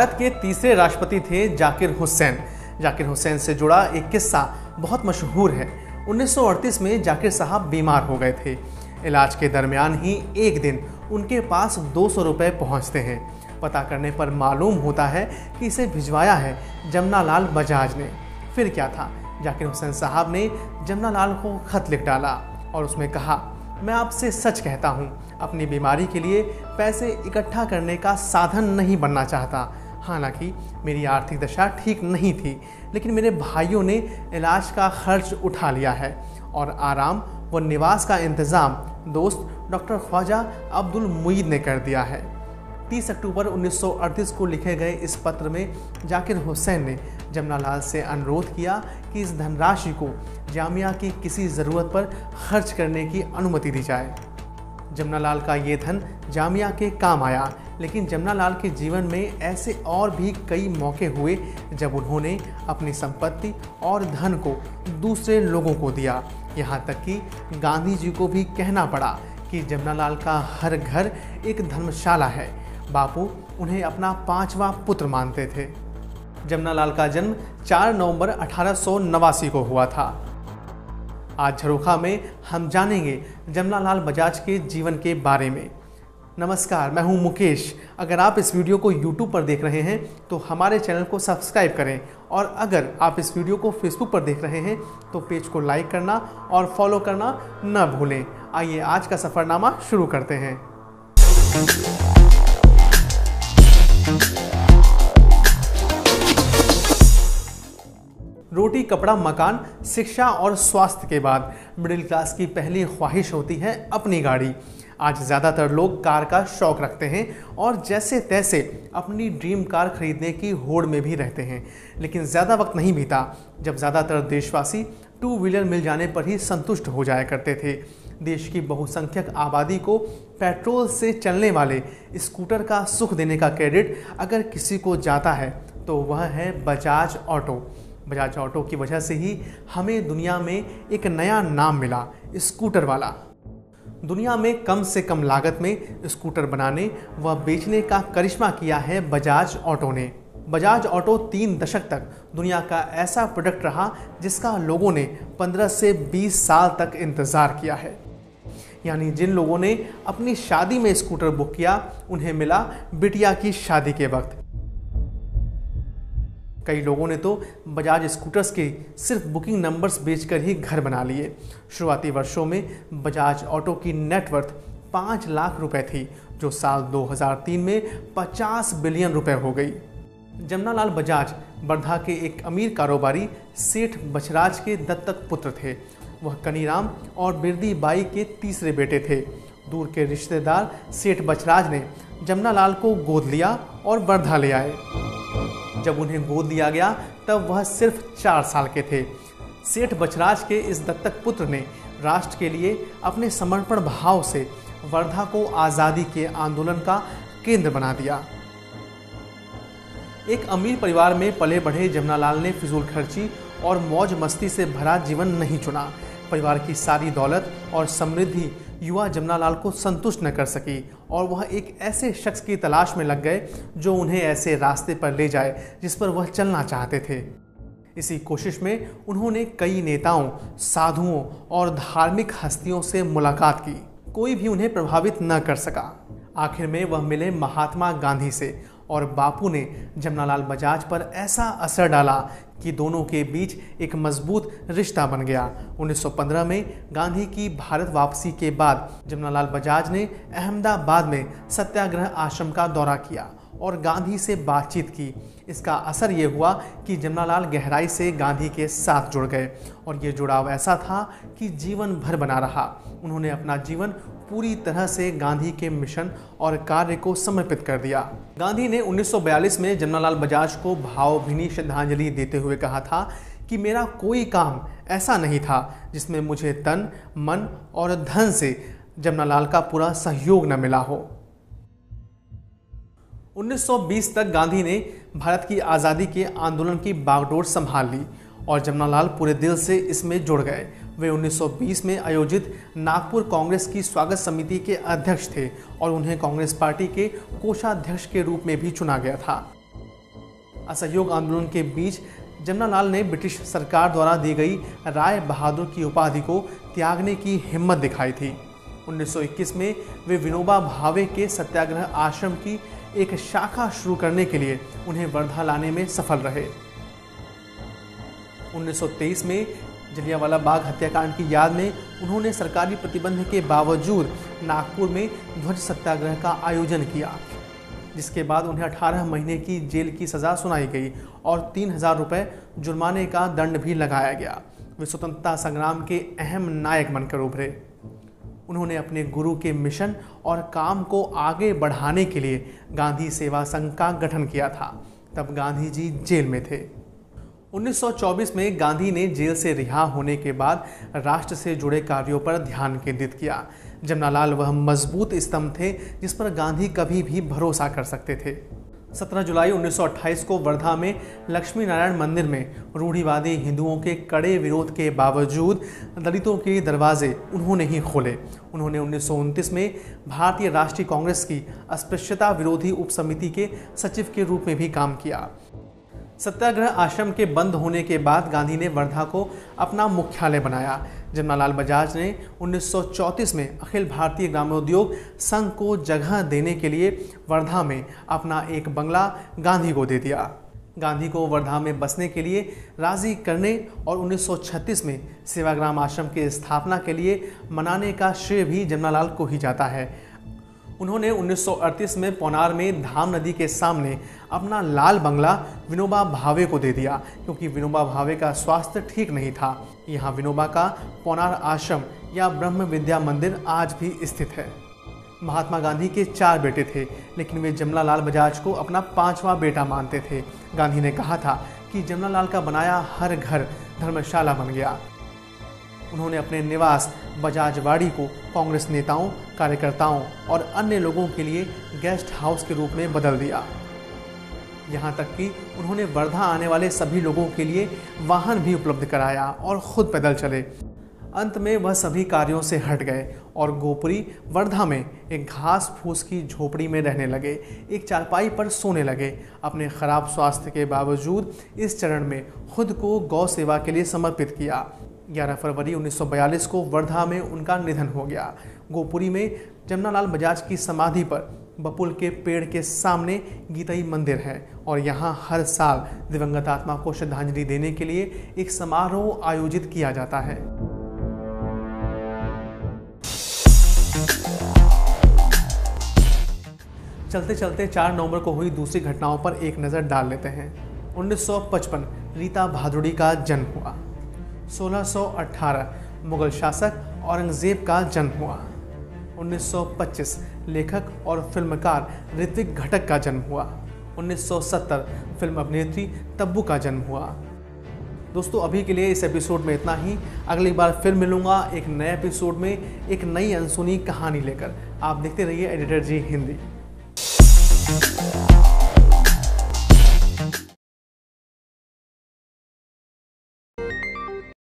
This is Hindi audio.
भारत के तीसरे राष्ट्रपति थे जाकिर हुसैन। जाकिर हुसैन से जुड़ा एक किस्सा बहुत मशहूर है। 1938 में जाकिर साहब बीमार हो गए थे। इलाज के दरमियान ही एक दिन उनके पास 200 रुपये पहुँचते हैं। पता करने पर मालूम होता है कि इसे भिजवाया है जमनालाल बजाज ने। फिर क्या था, जाकिर हुसैन साहब ने जमनालाल को खत लिख डाला और उसमें कहा, मैं आपसे सच कहता हूँ, अपनी बीमारी के लिए पैसे इकट्ठा करने का साधन नहीं बनना चाहता। हालांकि मेरी आर्थिक दशा ठीक नहीं थी, लेकिन मेरे भाइयों ने इलाज का खर्च उठा लिया है और आराम व निवास का इंतज़ाम दोस्त डॉक्टर ख्वाजा अब्दुल मुईद ने कर दिया है। 30 अक्टूबर 1938 को लिखे गए इस पत्र में जाकिर हुसैन ने जमनालाल से अनुरोध किया कि इस धनराशि को जामिया की किसी ज़रूरत पर खर्च करने की अनुमति दी जाए। जमनालाल का ये धन जामिया के काम आया, लेकिन जमनालाल के जीवन में ऐसे और भी कई मौके हुए जब उन्होंने अपनी संपत्ति और धन को दूसरे लोगों को दिया। यहाँ तक कि गांधी जी को भी कहना पड़ा कि जमनालाल का हर घर एक धर्मशाला है। बापू उन्हें अपना 5वां पुत्र मानते थे। जमनालाल का जन्म 4 नवंबर 1889 को हुआ था। आज झरोखा में हम जानेंगे जमनालाल बजाज के जीवन के बारे में। नमस्कार, मैं हूं मुकेश। अगर आप इस वीडियो को YouTube पर देख रहे हैं तो हमारे चैनल को सब्सक्राइब करें, और अगर आप इस वीडियो को Facebook पर देख रहे हैं तो पेज को लाइक करना और फॉलो करना न भूलें। आइए आज का सफ़रनामा शुरू करते हैं। रोटी, कपड़ा, मकान, शिक्षा और स्वास्थ्य के बाद मिडिल क्लास की पहली ख्वाहिश होती है अपनी गाड़ी। आज ज़्यादातर लोग कार का शौक़ रखते हैं और जैसे तैसे अपनी ड्रीम कार खरीदने की होड़ में भी रहते हैं। लेकिन ज़्यादा वक्त नहीं बीता जब ज़्यादातर देशवासी 2 व्हीलर मिल जाने पर ही संतुष्ट हो जाया करते थे। देश की बहुसंख्यक आबादी को पेट्रोल से चलने वाले स्कूटर का सुख देने का क्रेडिट अगर किसी को जाता है तो वह है बजाज ऑटो। बजाज ऑटो की वजह से ही हमें दुनिया में एक नया नाम मिला, स्कूटर वाला। दुनिया में कम से कम लागत में स्कूटर बनाने व बेचने का करिश्मा किया है बजाज ऑटो ने। बजाज ऑटो 3 दशक तक दुनिया का ऐसा प्रोडक्ट रहा जिसका लोगों ने 15 से 20 साल तक इंतज़ार किया है। यानी जिन लोगों ने अपनी शादी में स्कूटर बुक किया उन्हें मिला बिटिया की शादी के वक्त। कई लोगों ने तो बजाज स्कूटर्स के सिर्फ बुकिंग नंबर्स बेचकर ही घर बना लिए। शुरुआती वर्षों में बजाज ऑटो की नेटवर्थ 5 लाख रुपए थी, जो साल 2003 में 50 बिलियन रुपए हो गई। जमनालाल बजाज वर्धा के एक अमीर कारोबारी सेठ बछराज के दत्तक पुत्र थे। वह कनीराम और बिरदी बाई के तीसरे बेटे थे। दूर के रिश्तेदार सेठ बछराज ने जमनालाल को गोद लिया और वर्धा ले आए। जब उन्हें गोद लिया गया तब वह सिर्फ 4 साल के थे। सेठ बछराज के इस दत्तक पुत्र ने राष्ट्र के लिए अपने समर्पण भाव से वर्धा को आज़ादी के आंदोलन का केंद्र बना दिया। एक अमीर परिवार में पले बढ़े जमनालाल ने फिजूल खर्ची और मौज मस्ती से भरा जीवन नहीं चुना। परिवार की सारी दौलत और समृद्धि युवा जमनालाल को संतुष्ट न कर सकी और वह एक ऐसे शख्स की तलाश में लग गए जो उन्हें ऐसे रास्ते पर ले जाए जिस पर वह चलना चाहते थे। इसी कोशिश में उन्होंने कई नेताओं, साधुओं और धार्मिक हस्तियों से मुलाकात की। कोई भी उन्हें प्रभावित न कर सका। आखिर में वह मिले महात्मा गांधी से और बापू ने जमनालाल बजाज पर ऐसा असर डाला कि दोनों के बीच एक मजबूत रिश्ता बन गया। 1915 में गांधी की भारत वापसी के बाद जमनालाल बजाज ने अहमदाबाद में सत्याग्रह आश्रम का दौरा किया और गांधी से बातचीत की। इसका असर ये हुआ कि जमनालाल गहराई से गांधी के साथ जुड़ गए और ये जुड़ाव ऐसा था कि जीवन भर बना रहा। उन्होंने अपना जीवन पूरी तरह से गांधी के मिशन और कार्य को समर्पित कर दिया। गांधी ने 1942 में जमनालाल बजाज को भावभीनी श्रद्धांजलि देते हुए कहा था कि मेरा कोई काम ऐसा नहीं था जिसमें मुझे तन, मन और धन से जमनालाल का पूरा सहयोग न मिला हो। 1920 तक गांधी ने भारत की आज़ादी के आंदोलन की बागडोर संभाल ली और जमनालाल पूरे दिल से इसमें जुड़ गए। वे 1920 में आयोजित नागपुर कांग्रेस की स्वागत समिति के अध्यक्ष थे और उन्हें कांग्रेस पार्टी के कोषाध्यक्ष के रूप में भी चुना गया था। असहयोग आंदोलन के बीच जमनालाल ने ब्रिटिश सरकार द्वारा दी गई राय बहादुर की उपाधि को त्यागने की हिम्मत दिखाई थी। 1921 में वे विनोबा भावे के सत्याग्रह आश्रम की एक शाखा शुरू करने के लिए उन्हें वर्धा लाने में सफल रहे। 1923 में जलियांवाला बाग हत्याकांड की याद में उन्होंने सरकारी प्रतिबंध के बावजूद नागपुर में ध्वज सत्याग्रह का आयोजन किया, जिसके बाद उन्हें 18 महीने की जेल की सज़ा सुनाई गई और 3000 रुपये जुर्माने का दंड भी लगाया गया। वे स्वतंत्रता संग्राम के अहम नायक बनकर उभरे। उन्होंने अपने गुरु के मिशन और काम को आगे बढ़ाने के लिए गांधी सेवा संघ का गठन किया था। तब गांधी जी जेल में थे। 1924 में गांधी ने जेल से रिहा होने के बाद राष्ट्र से जुड़े कार्यों पर ध्यान केंद्रित किया। जमनालाल वह मजबूत स्तंभ थे जिस पर गांधी कभी भी भरोसा कर सकते थे। 17 जुलाई 1928 को वर्धा में लक्ष्मी नारायण मंदिर में रूढ़िवादी हिंदुओं के कड़े विरोध के बावजूद दलितों के दरवाजे उन्होंने ही खोले। उन्होंने 1929 में भारतीय राष्ट्रीय कांग्रेस की अस्पृश्यता विरोधी उपसमिति के सचिव के रूप में भी काम किया। सत्याग्रह आश्रम के बंद होने के बाद गांधी ने वर्धा को अपना मुख्यालय बनाया। जमनालाल बजाज ने 1934 में अखिल भारतीय ग्रामोद्योग संघ को जगह देने के लिए वर्धा में अपना एक बंगला गांधी को दे दिया। गांधी को वर्धा में बसने के लिए राजी करने और 1936 में सेवाग्राम आश्रम की स्थापना के लिए मनाने का श्रेय भी जमनालाल को ही जाता है। उन्होंने 1938 में पौनार में धाम नदी के सामने अपना लाल बंगला विनोबा भावे को दे दिया, क्योंकि विनोबा भावे का स्वास्थ्य ठीक नहीं था। यहाँ विनोबा का पौनार आश्रम या ब्रह्म विद्या मंदिर आज भी स्थित है। महात्मा गांधी के 4 बेटे थे, लेकिन वे जमनालाल बजाज को अपना 5वां बेटा मानते थे। गांधी ने कहा था कि जमनालाल का बनाया हर घर धर्मशाला बन गया। उन्होंने अपने निवास बजाजवाड़ी को कांग्रेस नेताओं, कार्यकर्ताओं और अन्य लोगों के लिए गेस्ट हाउस के रूप में बदल दिया। यहाँ तक कि उन्होंने वर्धा आने वाले सभी लोगों के लिए वाहन भी उपलब्ध कराया और खुद पैदल चले। अंत में वह सभी कार्यों से हट गए और गोपुरी वर्धा में एक घास फूस की झोपड़ी में रहने लगे, एक चारपाई पर सोने लगे। अपने खराब स्वास्थ्य के बावजूद इस चरण में खुद को गौ सेवा के लिए समर्पित किया। 11 फरवरी 1942 को वर्धा में उनका निधन हो गया। गोपुरी में जमनालाल बजाज की समाधि पर बपुल के पेड़ के सामने गीताई मंदिर है और यहाँ हर साल दिवंगत आत्मा को श्रद्धांजलि देने के लिए एक समारोह आयोजित किया जाता है। चलते चलते 4 नवंबर को हुई दूसरी घटनाओं पर एक नज़र डाल लेते हैं। 1955 रीता भादुड़ी का जन्म हुआ। 1618 मुगल शासक औरंगजेब का जन्म हुआ। 1925 लेखक और फिल्मकार ऋत्विक घटक का जन्म हुआ। 1970 फिल्म अभिनेत्री तब्बू का जन्म हुआ। दोस्तों, अभी के लिए इस एपिसोड में इतना ही। अगली बार फिर मिलूंगा एक नए एपिसोड में एक नई अनसुनी कहानी लेकर। आप देखते रहिए एडिटर जी हिंदी।